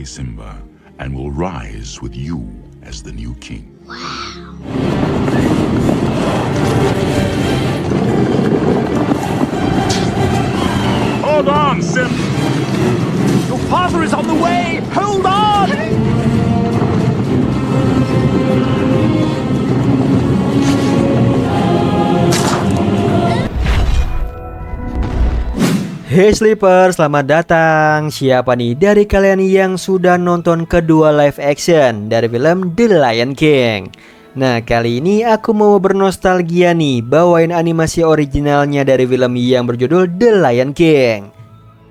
day, Simba, and will rise with you as the new king. Hold on, Simba! Your father is on the way! Hold on! Hey Sleeper, selamat datang. Siapa nih dari kalian yang sudah nonton kedua live action dari film The Lion King? Nah, kali ini aku mau bernostalgia nih, bawain animasi originalnya dari film yang berjudul The Lion King.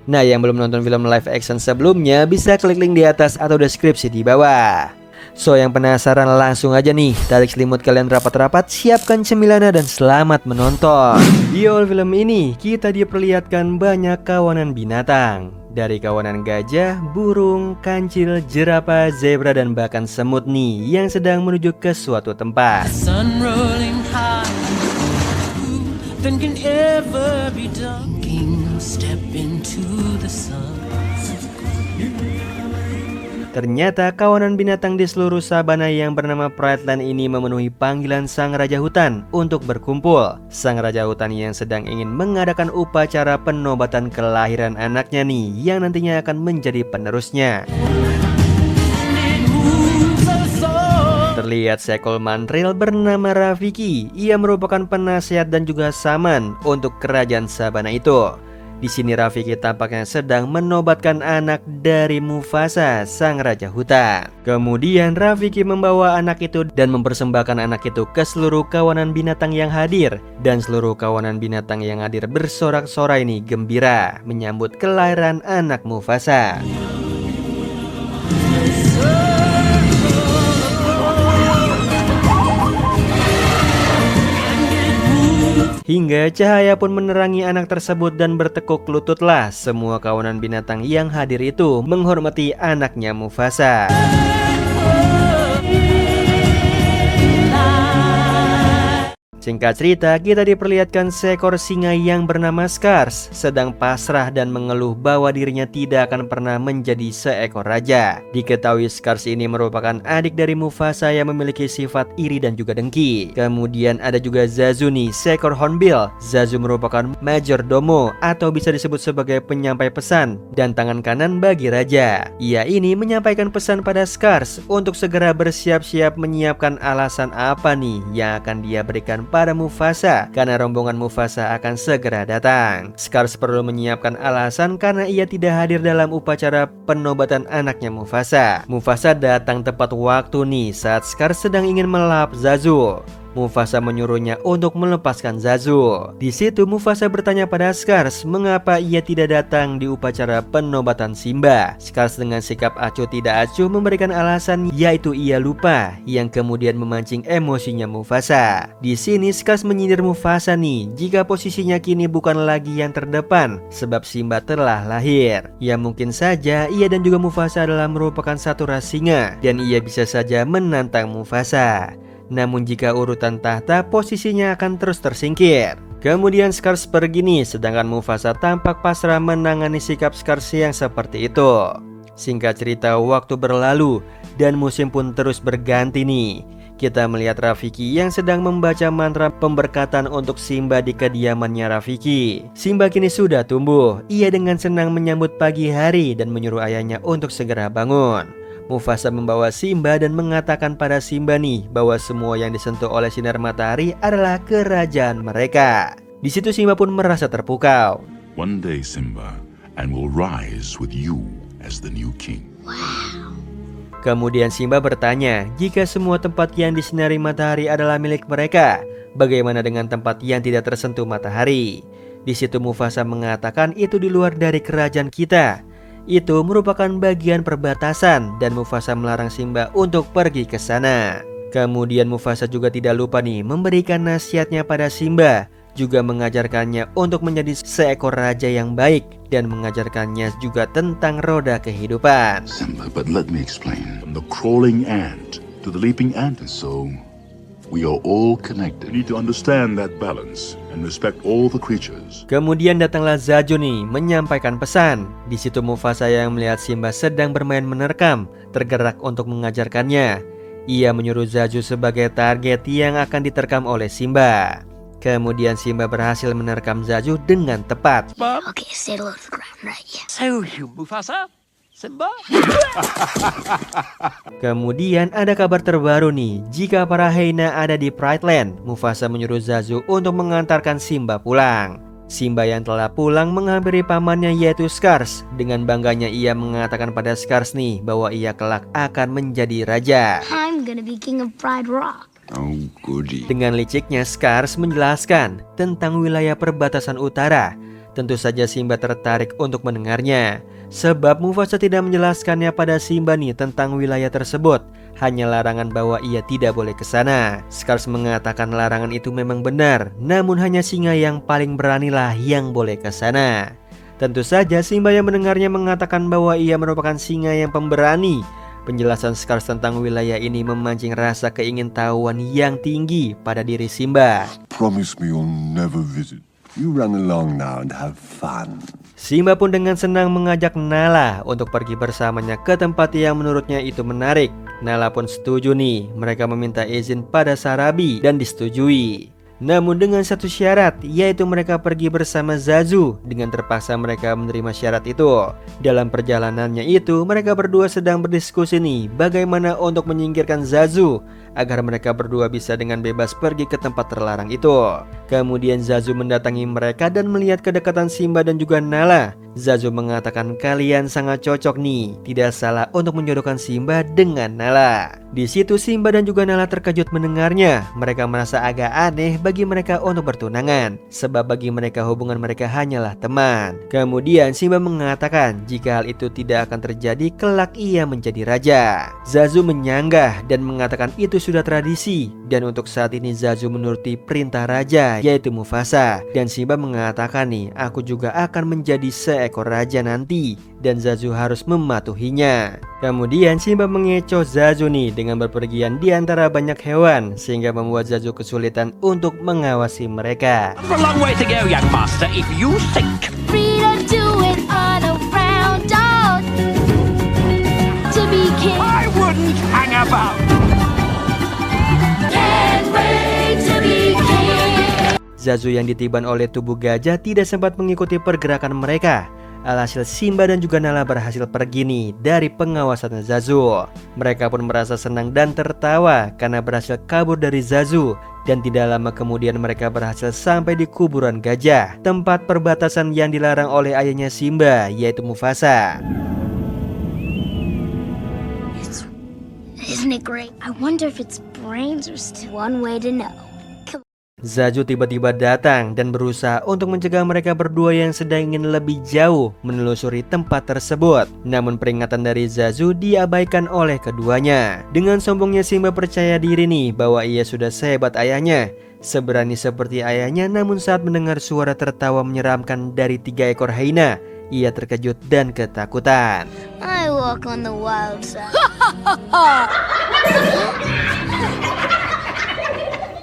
Nah, yang belum nonton film live action sebelumnya bisa klik link di atas atau deskripsi di bawah. So, yang penasaran langsung aja nih, tarik selimut kalian rapat-rapat, siapkan cemilannya dan selamat menonton. Di awal film ini, kita diperlihatkan banyak kawanan binatang. Dari kawanan gajah, burung, kancil, jerapah, zebra, dan bahkan semut nih yang sedang menuju ke suatu tempat. Ternyata kawanan binatang di seluruh sabana yang bernama Pride Land ini memenuhi panggilan sang raja hutan untuk berkumpul. Sang raja hutan yang sedang ingin mengadakan upacara penobatan kelahiran anaknya nih, yang nantinya akan menjadi penerusnya. Terlihat seekor mantril bernama Rafiki. Ia merupakan penasehat dan juga saman untuk kerajaan sabana itu. Di sini Rafiki tampaknya sedang menobatkan anak dari Mufasa, sang raja hutan. Kemudian Rafiki membawa anak itu dan mempersembahkan anak itu ke seluruh kawanan binatang yang hadir. Dan seluruh kawanan binatang yang hadir bersorak-sorai ini gembira menyambut kelahiran anak Mufasa. Hingga cahaya pun menerangi anak tersebut dan bertekuk lututlah semua kawanan binatang yang hadir itu menghormati anaknya Mufasa. Singkat cerita, kita diperlihatkan seekor singa yang bernama Skars sedang pasrah dan mengeluh bahwa dirinya tidak akan pernah menjadi seekor raja. Diketahui Skars ini merupakan adik dari Mufasa yang memiliki sifat iri dan juga dengki. Kemudian ada juga Zazu nih, seekor hornbill. Zazu merupakan majordomo atau bisa disebut sebagai penyampai pesan dan tangan kanan bagi raja. Ia ini menyampaikan pesan pada Skars untuk segera bersiap-siap menyiapkan alasan apa nih yang akan dia berikan pada Mufasa karena rombongan Mufasa akan segera datang. Skars perlu menyiapkan alasan karena ia tidak hadir dalam upacara penobatan anaknya Mufasa. Mufasa datang tepat waktu nih saat Skars sedang ingin melahap Zazu. Mufasa menyuruhnya untuk melepaskan Zazu. Di situ Mufasa bertanya pada Skars mengapa ia tidak datang di upacara penobatan Simba. Skars dengan sikap acuh tidak acuh memberikan alasan yaitu ia lupa, yang kemudian memancing emosinya Mufasa. Di sini Skars menyindir Mufasa nih jika posisinya kini bukan lagi yang terdepan sebab Simba telah lahir. Ya mungkin saja ia dan juga Mufasa adalah merupakan satu ras singa dan ia bisa saja menantang Mufasa. Namun jika urutan tahta posisinya akan terus tersingkir. Kemudian Skars pergi nih, sedangkan Mufasa tampak pasrah menangani sikap Skars yang seperti itu. Singkat cerita, waktu berlalu dan musim pun terus berganti nih. Kita melihat Rafiki yang sedang membaca mantra pemberkatan untuk Simba di kediamannya Rafiki. Simba kini sudah tumbuh. Ia dengan senang menyambut pagi hari dan menyuruh ayahnya untuk segera bangun. Mufasa membawa Simba dan mengatakan pada Simba nih bahwa semua yang disentuh oleh sinar matahari adalah kerajaan mereka. Di situ Simba pun merasa terpukau. One day, Simba, and will rise with you as the new king. Kemudian Simba bertanya, jika semua tempat yang disinari matahari adalah milik mereka, bagaimana dengan tempat yang tidak tersentuh matahari? Di situ Mufasa mengatakan itu di luar dari kerajaan kita. Itu merupakan bagian perbatasan dan Mufasa melarang Simba untuk pergi ke sana. Kemudian Mufasa juga tidak lupa nih memberikan nasihatnya pada Simba, juga mengajarkannya untuk menjadi seekor raja yang baik dan mengajarkannya juga tentang roda kehidupan. Simba, but let me explain. From the crawling ant to the leaping ant and so We are all connected. You need to understand that balance and respect all the creatures. Kemudian datanglah Zazu nih menyampaikan pesan. Di situ Mufasa yang melihat Simba sedang bermain menerkam, tergerak untuk mengajarkannya. Ia menyuruh Zazu sebagai target yang akan diterkam oleh Simba. Kemudian Simba berhasil menerkam Zazu dengan tepat. Okay, stay low to the ground, right? Yeah. So you, Mufasa? Simba? Kemudian ada kabar terbaru nih. Jika para hyena ada di Pride Land, Mufasa menyuruh Zazu untuk mengantarkan Simba pulang. Simba yang telah pulang menghampiri pamannya yaitu Scar. Dengan bangganya ia mengatakan pada Scar nih bahwa ia kelak akan menjadi raja. I'm gonna be king of Pride Rock. Oh, goody. Dengan liciknya Scar menjelaskan tentang wilayah perbatasan utara. Tentu saja Simba tertarik untuk mendengarnya, sebab Mufasa tidak menjelaskannya pada Simba nih tentang wilayah tersebut. Hanya larangan bahwa ia tidak boleh ke sana. Scar mengatakan larangan itu memang benar, namun hanya singa yang paling beranilah yang boleh ke sana. Tentu saja Simba yang mendengarnya mengatakan bahwa ia merupakan singa yang pemberani. Penjelasan Scar tentang wilayah ini memancing rasa keingintahuan yang tinggi pada diri Simba. Promise me you'll never visit. You run along now and have fun. Simba pun dengan senang mengajak Nala untuk pergi bersamanya ke tempat yang menurutnya itu menarik. Nala pun setuju nih, mereka meminta izin pada Sarabi dan disetujui. Namun dengan satu syarat, yaitu mereka pergi bersama Zazu. Dengan terpaksa mereka menerima syarat itu. Dalam perjalanannya itu, mereka berdua sedang berdiskusi nih bagaimana untuk menyingkirkan Zazu agar mereka berdua bisa dengan bebas pergi ke tempat terlarang itu. Kemudian Zazu mendatangi mereka dan melihat kedekatan Simba dan juga Nala. Zazu mengatakan kalian sangat cocok nih, tidak salah untuk menjodohkan Simba dengan Nala. Di situ Simba dan juga Nala terkejut mendengarnya. Mereka merasa agak aneh bagi mereka untuk bertunangan, sebab bagi mereka hubungan mereka hanyalah teman. Kemudian Simba mengatakan jika hal itu tidak akan terjadi kelak ia menjadi raja. Zazu menyanggah dan mengatakan itu sudah tradisi, dan untuk saat ini Zazu menuruti perintah raja yaitu Mufasa. Dan Simba mengatakan nih, aku juga akan menjadi seekor raja nanti, dan Zazu harus mematuhinya. Kemudian Simba mengecoh Zazu nih dengan berpergian di antara banyak hewan, sehingga membuat Zazu kesulitan untuk mengawasi mereka. A long way to go, young master, if you think. Free to do it on a round dog. To be king. I wouldn't hang about. Can't wait to be king. Zazu yang ditiban oleh tubuh gajah tidak sempat mengikuti pergerakan mereka. Alhasil Simba dan juga Nala berhasil pergi nih dari pengawasan Zazu. Mereka pun merasa senang dan tertawa karena berhasil kabur dari Zazu. Dan tidak lama kemudian mereka berhasil sampai di kuburan gajah, tempat perbatasan yang dilarang oleh ayahnya Simba yaitu Mufasa. Isn't it great? I wonder if its brains are still one way to know. Zazu tiba-tiba datang dan berusaha untuk mencegah mereka berdua yang sedang ingin lebih jauh menelusuri tempat tersebut. Namun peringatan dari Zazu diabaikan oleh keduanya. Dengan sombongnya Simba percaya diri nih bahwa ia sudah sehebat ayahnya, seberani seperti ayahnya. Namun saat mendengar suara tertawa menyeramkan dari 3 ekor hyena, ia terkejut dan ketakutan. I walk on the wild side.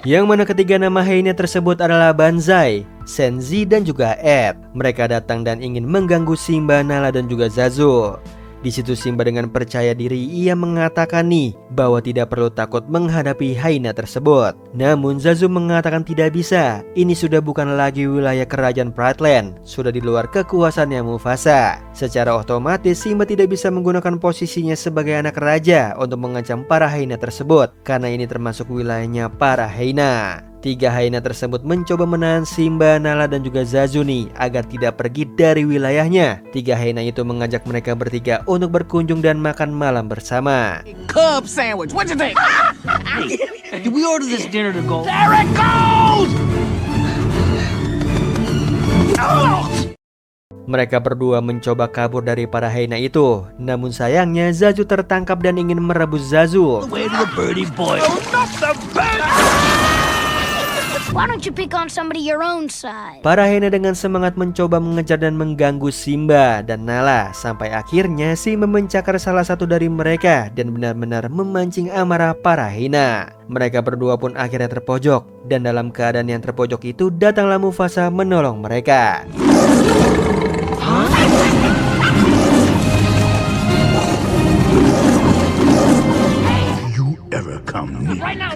Yang mana ketiga nama hyena tersebut adalah Banzai, Senzi dan juga Ed. Mereka datang dan ingin mengganggu Simba, Nala dan juga Zazu. Di situ Simba dengan percaya diri ia mengatakan nih bahwa tidak perlu takut menghadapi hyena tersebut. Namun Zazu mengatakan tidak bisa. Ini sudah bukan lagi wilayah kerajaan Pride Land, sudah di luar kekuasaannya Mufasa. Secara otomatis Simba tidak bisa menggunakan posisinya sebagai anak raja untuk mengancam para hyena tersebut, karena ini termasuk wilayahnya para hyena. 3 hyena tersebut mencoba menahan Simba, Nala dan juga Zazu nih agar tidak pergi dari wilayahnya. 3 hyena itu mengajak mereka bertiga untuk berkunjung dan makan malam bersama. Cub sandwich, what you think? Hey, did we order this dinner to go? There it goes! Mereka berdua mencoba kabur dari para hyena itu. Namun sayangnya Zazu tertangkap dan ingin merebut Zazu. Where to the birdie boy? Oh, not the bird! Why don't you pick on somebody your own size? Para hyena dengan semangat mencoba mengejar dan mengganggu Simba dan Nala, sampai akhirnya Simba mencakar salah satu dari mereka dan benar-benar memancing amarah para hyena. Mereka berdua pun akhirnya terpojok, dan dalam keadaan yang terpojok itu datanglah Mufasa menolong mereka. You ever come near? Right now.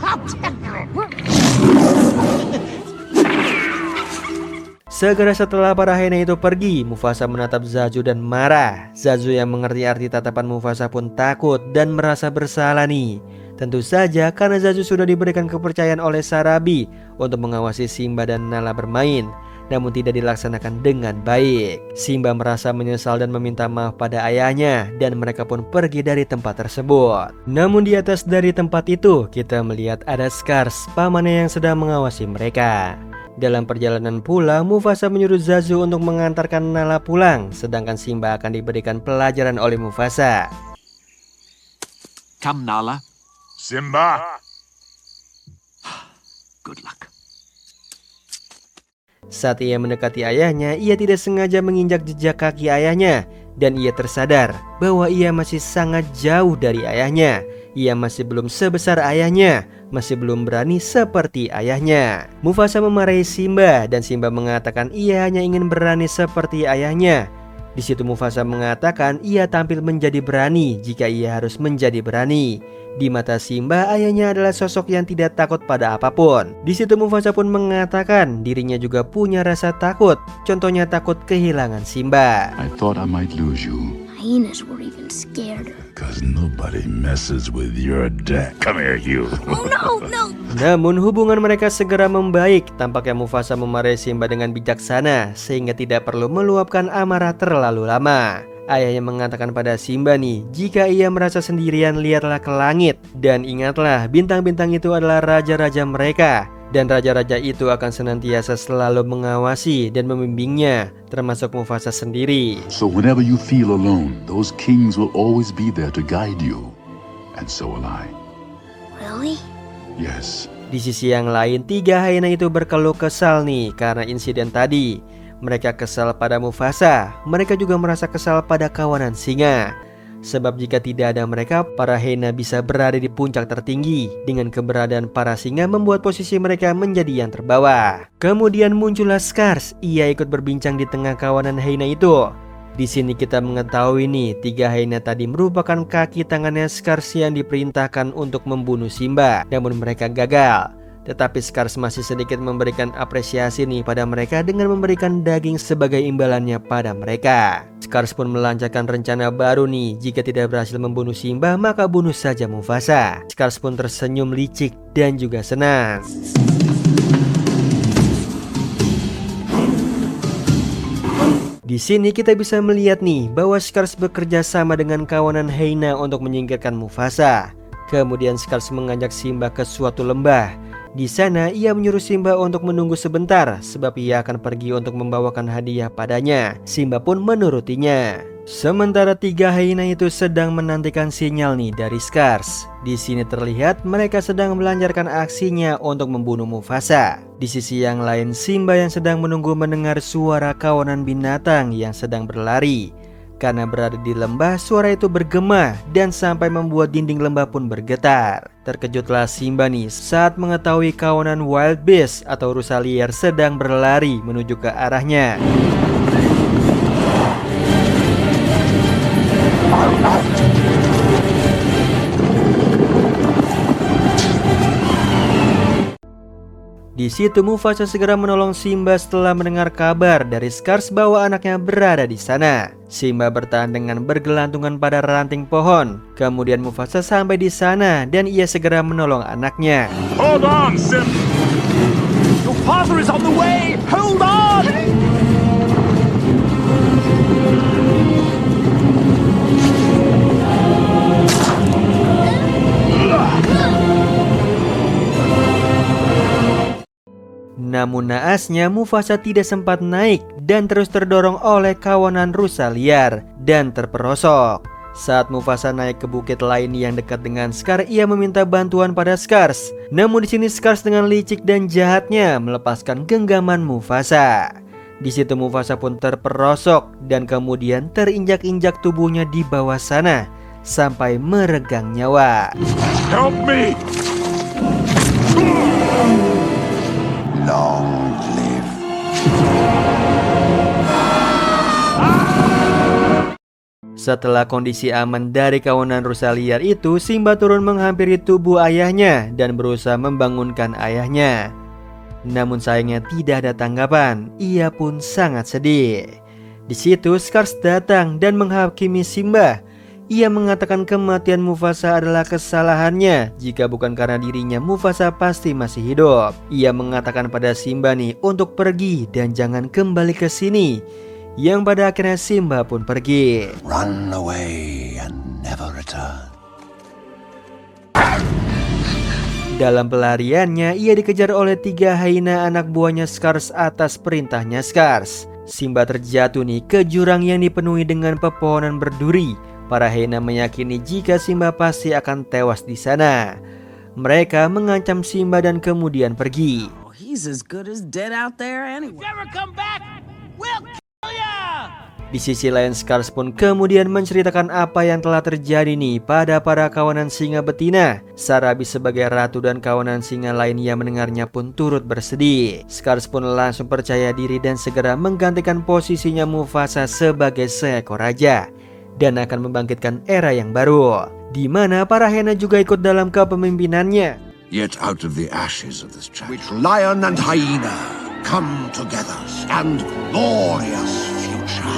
Segera setelah para hyena itu pergi, Mufasa menatap Zazu dan marah. Zazu yang mengerti arti tatapan Mufasa pun takut dan merasa bersalah nih. Tentu saja karena Zazu sudah diberikan kepercayaan oleh Sarabi untuk mengawasi Simba dan Nala bermain, namun tidak dilaksanakan dengan baik. Simba merasa menyesal dan meminta maaf pada ayahnya, dan mereka pun pergi dari tempat tersebut. Namun di atas dari tempat itu, kita melihat ada Scar, pamannya yang sedang mengawasi mereka. Dalam perjalanan pula, Mufasa menyuruh Zazu untuk mengantarkan Nala pulang, sedangkan Simba akan diberikan pelajaran oleh Mufasa. Come, Nala. Simba! Good luck. Saat ia mendekati ayahnya, ia tidak sengaja menginjak jejak kaki ayahnya, dan ia tersadar bahwa ia masih sangat jauh dari ayahnya. Ia masih belum sebesar ayahnya, masih belum berani seperti ayahnya. Mufasa memarahi Simba, dan Simba mengatakan ia hanya ingin berani seperti ayahnya. Di situ Mufasa mengatakan ia tampil menjadi berani jika ia harus menjadi berani. Di mata Simba, ayahnya adalah sosok yang tidak takut pada apapun. Di situ Mufasa pun mengatakan dirinya juga punya rasa takut. Contohnya takut kehilangan Simba. I thought I might lose you, Hyenas were even scarier. cause nobody messes with your dad. Come here, you. Oh no, no! Namun hubungan mereka segera membaik. Tampaknya Mufasa memarahi Simba dengan bijaksana, sehingga tidak perlu meluapkan amarah terlalu lama. Ayahnya mengatakan pada Simba nih, jika ia merasa sendirian, lihatlah ke langit, dan ingatlah bintang-bintang itu adalah raja-raja mereka, dan raja-raja itu akan senantiasa selalu mengawasi dan membimbingnya, termasuk Mufasa sendiri. So whenever you feel alone, those kings will always be there to guide you. And so will I. Really? Yes. Di sisi yang lain, tiga hyena itu berkeluh kesal nih karena insiden tadi. Mereka kesal pada Mufasa. Mereka juga merasa kesal pada kawanan singa. Sebab jika tidak ada mereka, para hyena bisa berada di puncak tertinggi. Dengan keberadaan para singa membuat posisi mereka menjadi yang terbawah. Kemudian muncullah Scar. Ia ikut berbincang di tengah kawanan hyena itu. Di sini kita mengetahui nih, tiga hyena tadi merupakan kaki tangannya Scar yang diperintahkan untuk membunuh Simba. Namun mereka gagal. Tetapi Scar masih sedikit memberikan apresiasi nih pada mereka dengan memberikan daging sebagai imbalannya pada mereka. Scar pun melancarkan rencana baru nih, jika tidak berhasil membunuh Simba maka bunuh saja Mufasa. Scar pun tersenyum licik dan juga senang. Di sini kita bisa melihat nih bahwa Scar bekerja sama dengan kawanan hyena untuk menyingkirkan Mufasa. Kemudian Scar mengajak Simba ke suatu lembah. Di sana ia menyuruh Simba untuk menunggu sebentar, sebab ia akan pergi untuk membawakan hadiah padanya. Simba pun menurutinya. Sementara tiga hyena itu sedang menantikan sinyal nih dari Scar. Di sini terlihat mereka sedang melancarkan aksinya untuk membunuh Mufasa. Di sisi yang lain, Simba yang sedang menunggu mendengar suara kawanan binatang yang sedang berlari. Karena berada di lembah, suara itu bergema dan sampai membuat dinding lembah pun bergetar. Terkejutlah Simba nih saat mengetahui kawanan wild beast atau rusa liar sedang berlari menuju ke arahnya. Di situ Mufasa segera menolong Simba setelah mendengar kabar dari Scar bahwa anaknya berada di sana. Simba bertahan dengan bergelantungan pada ranting pohon. Kemudian Mufasa sampai di sana dan ia segera menolong anaknya. Hold on, Simba! Your father is on the way! Hold on! Namun naasnya Mufasa tidak sempat naik dan terus terdorong oleh kawanan rusa liar dan terperosok. Saat Mufasa naik ke bukit lain yang dekat dengan Scar, ia meminta bantuan pada Scars. Namun di sini Scars dengan licik dan jahatnya melepaskan genggaman Mufasa. Di situ Mufasa pun terperosok dan kemudian terinjak-injak tubuhnya di bawah sana sampai meregang nyawa. Help me! Long live. Setelah kondisi aman dari kawanan rusa liar itu, Simba turun menghampiri tubuh ayahnya dan berusaha membangunkan ayahnya. Namun sayangnya tidak ada tanggapan, ia pun sangat sedih. Di situ Scars datang dan menghakimi Simba. Ia mengatakan kematian Mufasa adalah kesalahannya. Jika bukan karena dirinya, Mufasa pasti masih hidup. Ia mengatakan pada Simba nih untuk pergi dan jangan kembali ke sini. Yang pada akhirnya Simba pun pergi. Run away and never return. Dalam pelariannya, ia dikejar oleh 3 hyena anak buahnya Scars atas perintahnya Scars. Simba terjatuh nih ke jurang yang dipenuhi dengan pepohonan berduri. Para hyena meyakini jika Simba pasti akan tewas di sana. Mereka mengancam Simba dan kemudian pergi. Oh, he's as good as dead out there anyway. Never come back. We'll kill ya. Di sisi lain, Scars pun kemudian menceritakan apa yang telah terjadi nih pada para kawanan singa betina. Sarabi sebagai ratu dan kawanan singa lain yang mendengarnya pun turut bersedih. Scars pun langsung percaya diri dan segera menggantikan posisinya Mufasa sebagai seekor raja dan akan membangkitkan era yang baru, di mana para hyena juga ikut dalam kepemimpinannya. Yet out of the ashes of this child, Which lion and hyena come together, stand glorious future.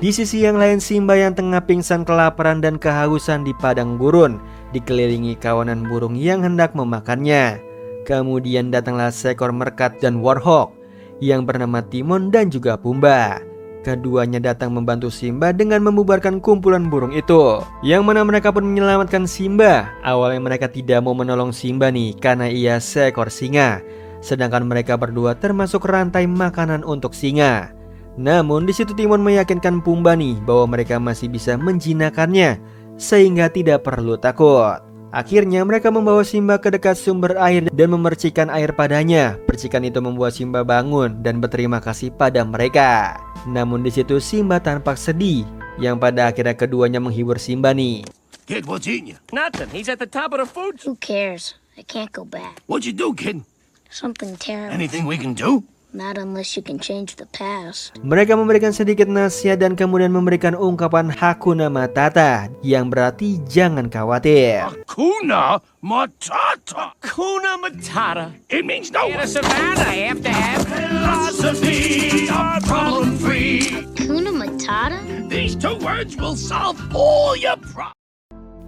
Di sisi yang lain, Simba yang tengah pingsan kelaparan dan kehausan di padang gurun dikelilingi kawanan burung yang hendak memakannya. Kemudian datanglah seekor merkat dan warhawk yang bernama Timon dan juga Pumbaa. Keduanya datang membantu Simba dengan membubarkan kumpulan burung itu, yang mana mereka pun menyelamatkan Simba. Awalnya mereka tidak mau menolong Simba nih karena ia seekor singa, sedangkan mereka berdua termasuk rantai makanan untuk singa. Namun di situ Timon meyakinkan Pumbaa nih bahwa mereka masih bisa menjinakkannya sehingga tidak perlu takut. Akhirnya mereka membawa Simba ke dekat sumber air dan memercikkan air padanya. Percikan itu membuat Simba bangun dan berterima kasih pada mereka. Namun di situ Simba tampak sedih, yang pada akhirnya keduanya menghibur Simba nih. Kid, what's eating you? Nothing. He's at the top of the food. Who cares? I can't go back. What'd you do, kid? Something terrible. Anything we can do? Not unless you can change the past. Mereka memberikan sedikit nasihat dan kemudian memberikan ungkapan Hakuna Matata, yang berarti jangan khawatir. Hakuna Matata. Kuna Matata. It means no In a savannah, have to have philosophy of problem-free. Kuna Matata? These 2 words will solve all your problems.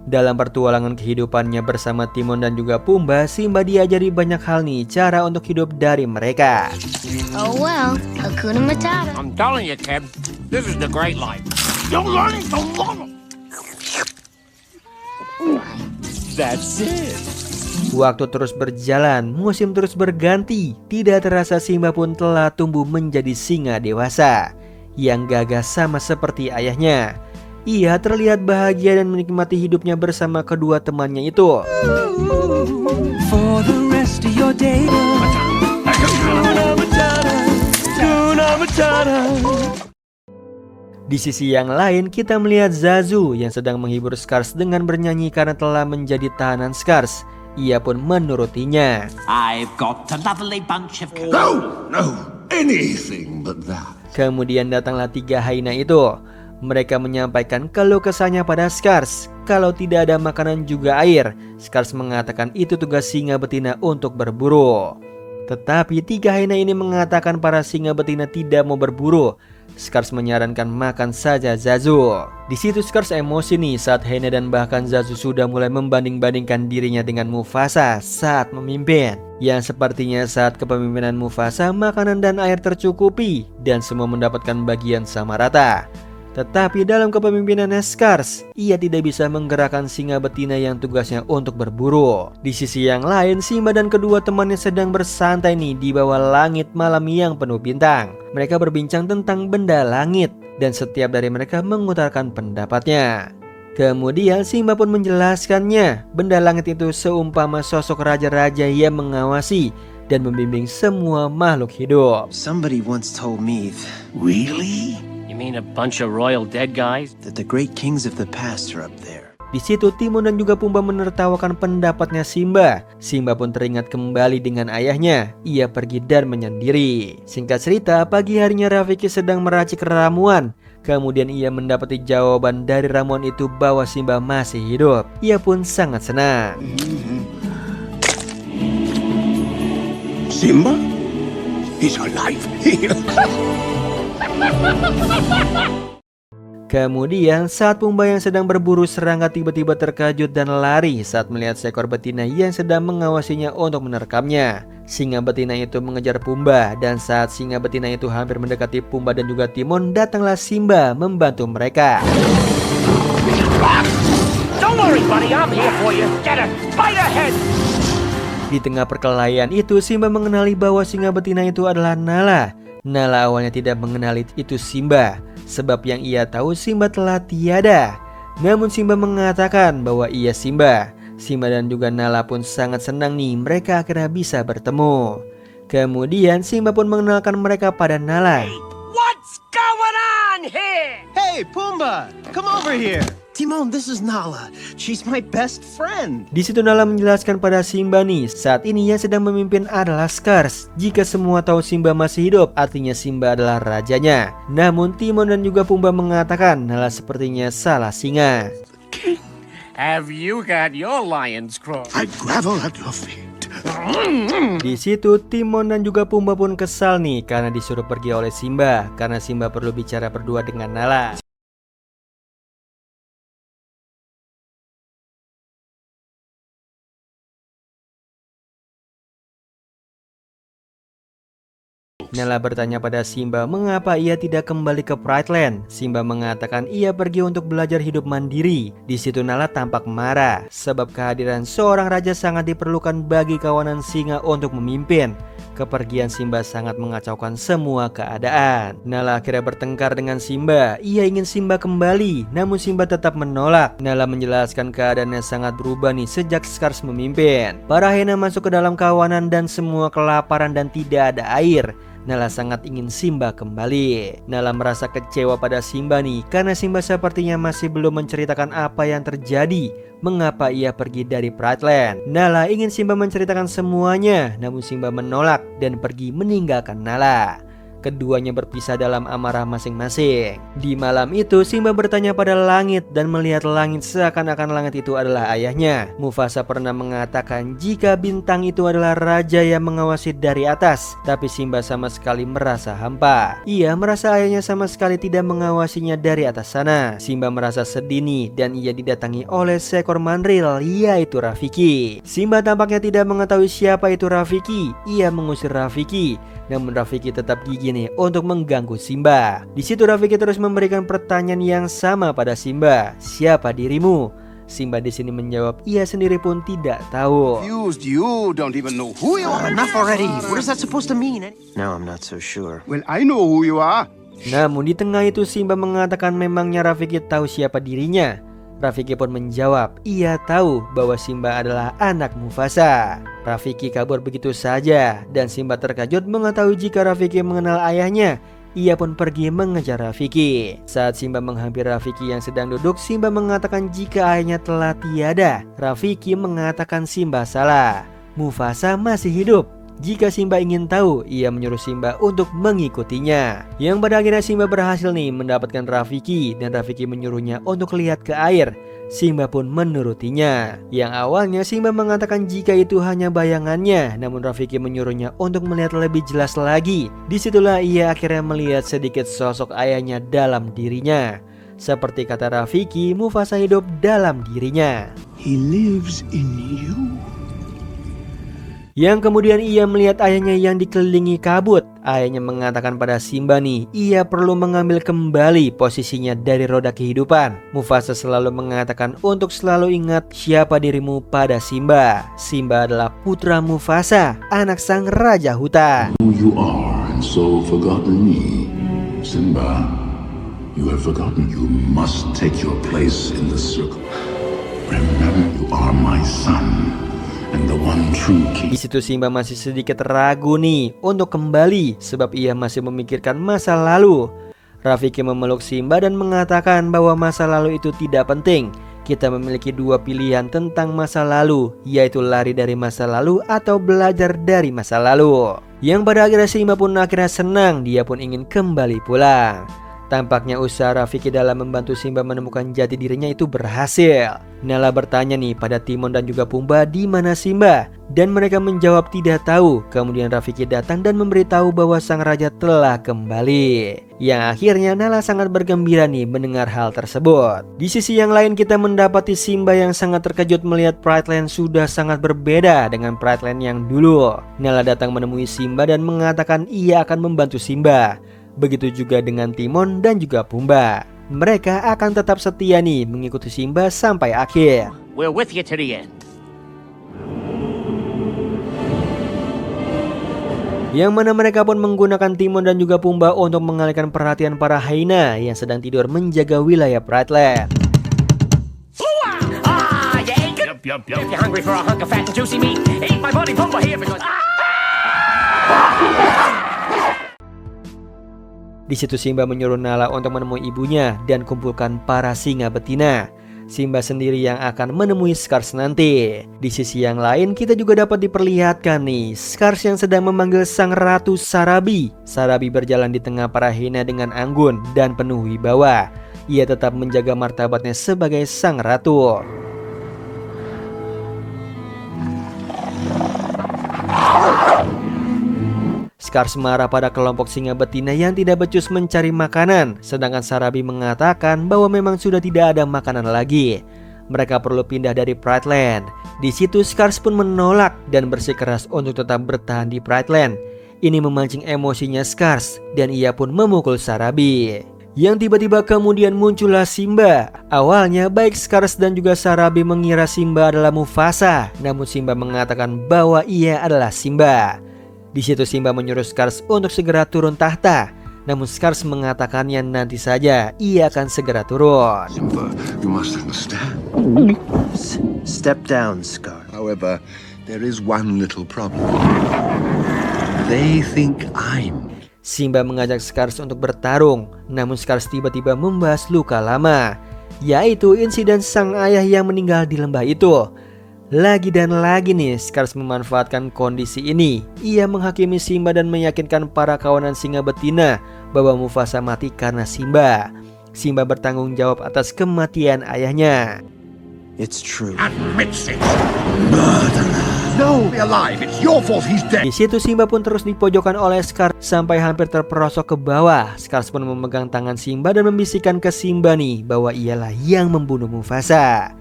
Dalam pertualangan kehidupannya bersama Timon dan juga Pumbaa, Simba diajari banyak hal nih cara untuk hidup dari mereka. Oh well, Hakuna Matata. I'm telling you, kid, this is the great life. You're learning to love them. That's it. Waktu terus berjalan, musim terus berganti. Tidak terasa Simba pun telah tumbuh menjadi singa dewasa yang gagah sama seperti ayahnya. Ia terlihat bahagia dan menikmati hidupnya bersama kedua temannya itu. For the rest of your day. Hakuna Matata. Hakuna Matata. Di sisi yang lain, kita melihat Zazu yang sedang menghibur Scars dengan bernyanyi karena telah menjadi tahanan Scars. Ia pun menurutinya. I've got a lovely bunch of No, anything but that. Kemudian datanglah 3 hyena itu. Mereka menyampaikan keluh kesahnya pada Scars. Kalau tidak ada makanan juga air, Scars mengatakan itu tugas singa betina untuk berburu. Tetapi 3 hyena ini mengatakan para singa betina tidak mau berburu. Scars menyarankan makan saja Zazu. Di situ Scars emosi nih saat hyena dan bahkan Zazu sudah mulai membanding-bandingkan dirinya dengan Mufasa saat memimpin. Yang sepertinya saat kepemimpinan Mufasa makanan dan air tercukupi dan semua mendapatkan bagian sama rata. Tetapi dalam kepemimpinan Scars, ia tidak bisa menggerakkan singa betina yang tugasnya untuk berburu. Di sisi yang lain, Simba dan kedua temannya sedang bersantai nih di bawah langit malam yang penuh bintang. Mereka berbincang tentang benda langit dan setiap dari mereka mengutarakan pendapatnya. Kemudian Simba pun menjelaskannya, benda langit itu seumpama sosok raja-raja yang mengawasi dan membimbing semua makhluk hidup. Somebody once told me Really? You mean a bunch of royal dead guys? that the great kings of the past are up there. Di situ Timon dan juga Pumba menertawakan pendapatnya Simba. Simba pun teringat kembali dengan ayahnya. Ia pergi dan menyendiri. Singkat cerita, pagi harinya Rafiki sedang meracik ramuan. Kemudian ia mendapati jawaban dari ramuan itu bahwa Simba masih hidup. Ia pun sangat senang. Simba? He's alive. Kemudian saat Pumba yang sedang berburu serangga tiba-tiba terkejut dan lari saat melihat seekor betina yang sedang mengawasinya untuk menerkamnya. Singa betina itu mengejar Pumba, dan saat singa betina itu hampir mendekati Pumba dan juga Timon, datanglah Simba membantu mereka. Don't worry, buddy. I'm here for you. Get her. Fight ahead. Di tengah perkelahian itu, Simba mengenali bahwa singa betina itu adalah Nala. Nala awalnya tidak mengenali itu Simba, sebab yang ia tahu Simba telah tiada. Namun Simba mengatakan bahwa ia Simba. Simba dan juga Nala pun sangat senang nih mereka akhirnya bisa bertemu. Kemudian Simba pun mengenalkan mereka pada Nala. What's going on here? Hey, Pumbaa, come over here. Timon, this is Nala. She's my best friend. Di situ Nala menjelaskan pada Simba nih, saat ini yang sedang memimpin adalah Scar. Jika semua tahu Simba masih hidup, artinya Simba adalah rajanya. Namun Timon dan juga Pumba mengatakan Nala sepertinya salah singa. Have you got your lions crossed? I grovel at your feet. Di situ Timon dan juga Pumba pun kesal nih karena disuruh pergi oleh Simba, karena Simba perlu bicara berdua dengan Nala. Nala bertanya pada Simba mengapa ia tidak kembali ke Pride Land. Simba mengatakan ia pergi untuk belajar hidup mandiri. Di situ Nala tampak marah sebab kehadiran seorang raja sangat diperlukan bagi kawanan singa untuk memimpin. Kepergian Simba sangat mengacaukan semua keadaan. Nala akhirnya bertengkar dengan Simba. Ia ingin Simba kembali, namun Simba tetap menolak. Nala menjelaskan keadaannya sangat berubah nih sejak Scar memimpin. Para hyena masuk ke dalam kawanan dan semua kelaparan dan tidak ada air. Nala sangat ingin Simba kembali. Nala merasa kecewa pada Simba nih karena Simba sepertinya masih belum menceritakan apa yang terjadi, mengapa ia pergi dari Pride Land. Nala ingin Simba menceritakan semuanya, namun Simba menolak dan pergi meninggalkan Nala. Keduanya berpisah dalam amarah masing-masing. Di malam itu Simba bertanya pada langit dan melihat langit seakan-akan langit itu adalah ayahnya. Mufasa pernah mengatakan jika bintang itu adalah raja yang mengawasi dari atas, tapi Simba sama sekali merasa hampa. Ia merasa ayahnya sama sekali tidak mengawasinya dari atas sana. Simba merasa sedih nih dan ia didatangi oleh seekor mandril, yaitu Rafiki. Simba tampaknya tidak mengetahui siapa itu Rafiki. Ia mengusir Rafiki, namun Rafiki tetap gigih nih untuk mengganggu Simba. Di situ Rafiki terus memberikan pertanyaan yang sama pada Simba, siapa dirimu? Simba di sini menjawab ia sendiri pun tidak tahu. Confused, you don't even know who you are. Enough already. What is that supposed to mean? Now I'm not so sure. Well, I know who you are. Namun di tengah itu Simba mengatakan memangnya Rafiki tahu siapa dirinya. Rafiki pun menjawab, ia tahu bahwa Simba adalah anak Mufasa. Rafiki kabur begitu saja dan Simba terkejut mengetahui jika Rafiki mengenal ayahnya. Ia pun pergi mengejar Rafiki. Saat Simba menghampiri Rafiki yang sedang duduk, Simba mengatakan jika ayahnya telah tiada. Rafiki mengatakan Simba salah. Mufasa masih hidup. Jika Simba ingin tahu, ia menyuruh Simba untuk mengikutinya. Yang pada akhirnya Simba berhasil nih mendapatkan Rafiki dan Rafiki menyuruhnya untuk lihat ke air. Simba pun menurutinya. Yang awalnya Simba mengatakan jika itu hanya bayangannya, namun Rafiki menyuruhnya untuk melihat lebih jelas lagi. Disitulah ia akhirnya melihat sedikit sosok ayahnya dalam dirinya. Seperti kata Rafiki, Mufasa hidup dalam dirinya. He lives in you. Yang kemudian ia melihat ayahnya yang dikelilingi kabut. Ayahnya mengatakan pada Simba nih, ia perlu mengambil kembali posisinya dari roda kehidupan. Mufasa selalu mengatakan untuk selalu ingat siapa dirimu pada Simba. Simba adalah putra Mufasa, anak sang raja hutan. Who you are and so forgotten me. Simba, You have forgotten you must take your place in the circle. Remember, you are my son and the one true king. Di situ Simba masih sedikit ragu nih untuk kembali sebab ia masih memikirkan masa lalu. Rafiki memeluk Simba dan mengatakan bahwa masa lalu itu tidak penting. Kita memiliki dua pilihan tentang masa lalu, yaitu lari dari masa lalu atau belajar dari masa lalu. Yang pada akhirnya Simba pun akhirnya senang, dia pun ingin kembali pulang. Tampaknya usaha Rafiki dalam membantu Simba menemukan jati dirinya itu berhasil. Nala bertanya nih pada Timon dan juga Pumba di mana Simba, dan mereka menjawab tidak tahu. Kemudian Rafiki datang dan memberitahu bahwa sang raja telah kembali. Yang akhirnya Nala sangat bergembira nih mendengar hal tersebut. Di sisi yang lain kita mendapati Simba yang sangat terkejut melihat Pride Land sudah sangat berbeda dengan Pride Land yang dulu. Nala datang menemui Simba dan mengatakan ia akan membantu Simba. Begitu juga dengan Timon dan juga Pumba. Mereka akan tetap setia nih mengikuti Simba sampai akhir. We're with you to the end. Yang mana mereka pun menggunakan Timon dan juga Pumba untuk mengalihkan perhatian para hyena yang sedang tidur menjaga wilayah Pride Land. Yup. If you're hungry for a hunk of fat and juicy meat, eat my buddy Pumba here because... Di situ Simba menyuruh Nala untuk menemui ibunya dan kumpulkan para singa betina. Simba sendiri yang akan menemui Scarce nanti. Di sisi yang lain kita juga dapat diperlihatkan nih Scarce yang sedang memanggil sang ratu Sarabi. Sarabi berjalan di tengah para hyena dengan anggun dan penuh wibawa. Ia tetap menjaga martabatnya sebagai sang ratu. Scarce marah pada kelompok singa betina yang tidak becus mencari makanan, sedangkan Sarabi mengatakan bahwa memang sudah tidak ada makanan lagi. Mereka perlu pindah dari Pride Land. Di situ Scarce pun menolak dan bersikeras untuk tetap bertahan di Pride Land. Ini memancing emosinya Scarce dan ia pun memukul Sarabi. Yang tiba-tiba kemudian muncullah Simba. Awalnya baik Scarce dan juga Sarabi mengira Simba adalah Mufasa, namun Simba mengatakan bahwa ia adalah Simba. Di situ Simba menyuruh Scarce untuk segera turun tahta. Namun Scarce mengatakannya nanti saja ia akan segera turun. Simba, you must understand. Step down, Scar. However, there is one little problem. They think I'm... Simba mengajak Scarce untuk bertarung. Namun Scarce tiba-tiba membahas luka lama, yaitu insiden sang ayah yang meninggal di lembah itu. Lagi dan lagi nih Scarce memanfaatkan kondisi ini. Ia menghakimi Simba dan meyakinkan para kawanan singa betina bahwa Mufasa mati karena Simba. Simba bertanggung jawab atas kematian ayahnya. It's true. Admits it. Murderer. No, be alive. It's your fault he's dead. Di situ Simba pun terus dipojokkan oleh Scarce sampai hampir terperosok ke bawah. Scarce pun memegang tangan Simba dan membisikkan ke Simba nih bahwa ialah yang membunuh Mufasa.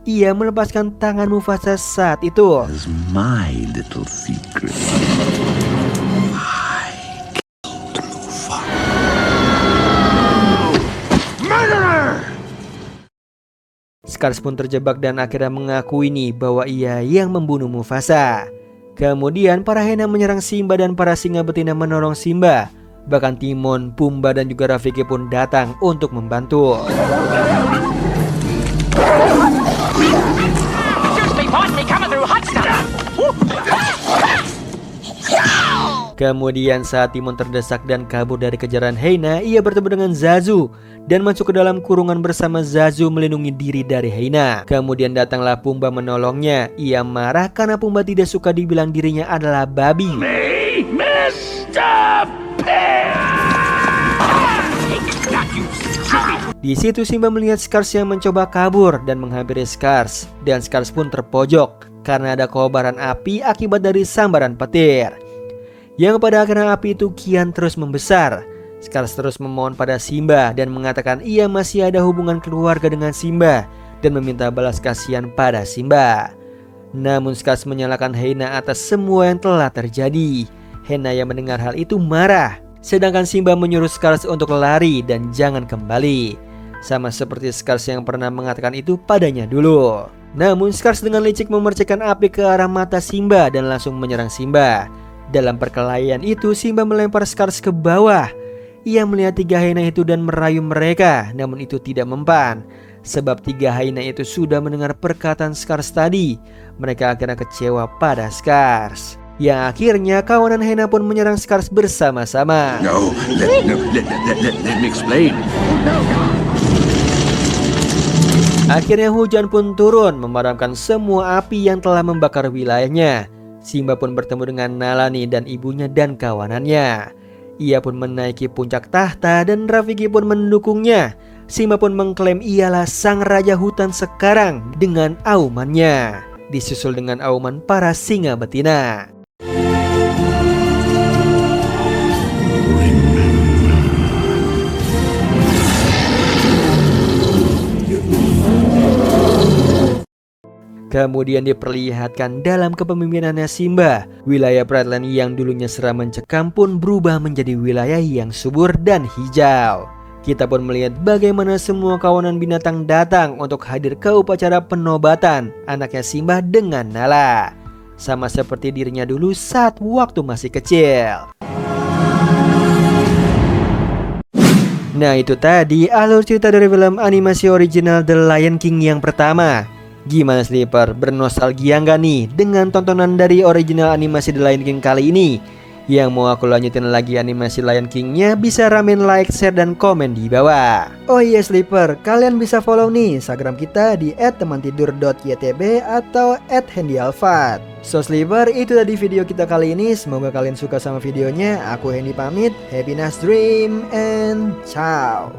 Ia melepaskan tangan Mufasa saat itu. It's my little secret. I killed Mufasa. Murderer! Scarce pun terjebak dan akhirnya mengakui nih bahwa ia yang membunuh Mufasa. Kemudian para hyena menyerang Simba dan para singa betina menolong Simba. Bahkan Timon, Pumba dan juga Rafiki pun datang untuk membantu. Kemudian saat Timon terdesak dan kabur dari kejaran hyena, ia bertemu dengan Zazu dan masuk ke dalam kurungan bersama Zazu melindungi diri dari hyena. Kemudian datanglah Pumba menolongnya. Ia marah karena Pumba tidak suka dibilang dirinya adalah babi. Di situ Simba melihat Scarce yang mencoba kabur dan menghampiri Scarce, dan Scarce pun terpojok karena ada kobaran api akibat dari sambaran petir. Yang pada akhirnya api itu kian terus membesar. Scarce terus memohon pada Simba dan mengatakan ia masih ada hubungan keluarga dengan Simba dan meminta balas kasihan pada Simba. Namun Scarce menyalahkan hyena atas semua yang telah terjadi. Hyena yang mendengar hal itu marah, sedangkan Simba menyuruh Scarce untuk lari dan jangan kembali. Sama seperti Scarce yang pernah mengatakan itu padanya dulu. Namun Scarce dengan licik memercikan api ke arah mata Simba dan langsung menyerang Simba. Dalam perkelahian itu Simba melempar Scarce ke bawah. Ia melihat 3 hyena itu dan merayu mereka, namun itu tidak mempan. Sebab 3 hyena itu sudah mendengar perkataan Scars tadi. Mereka akhirnya kecewa pada Scars. Yang akhirnya kawanan hyena pun menyerang Scars bersama-sama. No, let me explain. Akhirnya hujan pun turun memadamkan semua api yang telah membakar wilayahnya. Simba pun bertemu dengan Nalani dan ibunya dan kawanannya. Ia pun menaiki puncak tahta dan Rafiki pun mendukungnya. Simba pun mengklaim ialah sang raja hutan sekarang dengan aumannya, disusul dengan auman para singa betina. Kemudian diperlihatkan dalam kepemimpinannya Simba, wilayah Brightland yang dulunya seram mencekam pun berubah menjadi wilayah yang subur dan hijau. Kita pun melihat bagaimana semua kawanan binatang datang untuk hadir ke upacara penobatan anaknya Simba dengan Nala, sama seperti dirinya dulu saat waktu masih kecil. Nah, itu tadi alur cerita dari film animasi original The Lion King yang pertama. Gimana Sleeper, bernostalgia nggak nih dengan tontonan dari original animasi The Lion King kali ini? Yang mau aku lanjutin lagi animasi Lion King-nya bisa ramen like, share, dan komen di bawah. Oh iya Sleeper, kalian bisa follow nih Instagram kita di @temantidur.ytb atau @handyalfat. So Sleeper, itu tadi video kita kali ini. Semoga kalian suka sama videonya. Aku Hendy pamit, happy nice dream and ciao.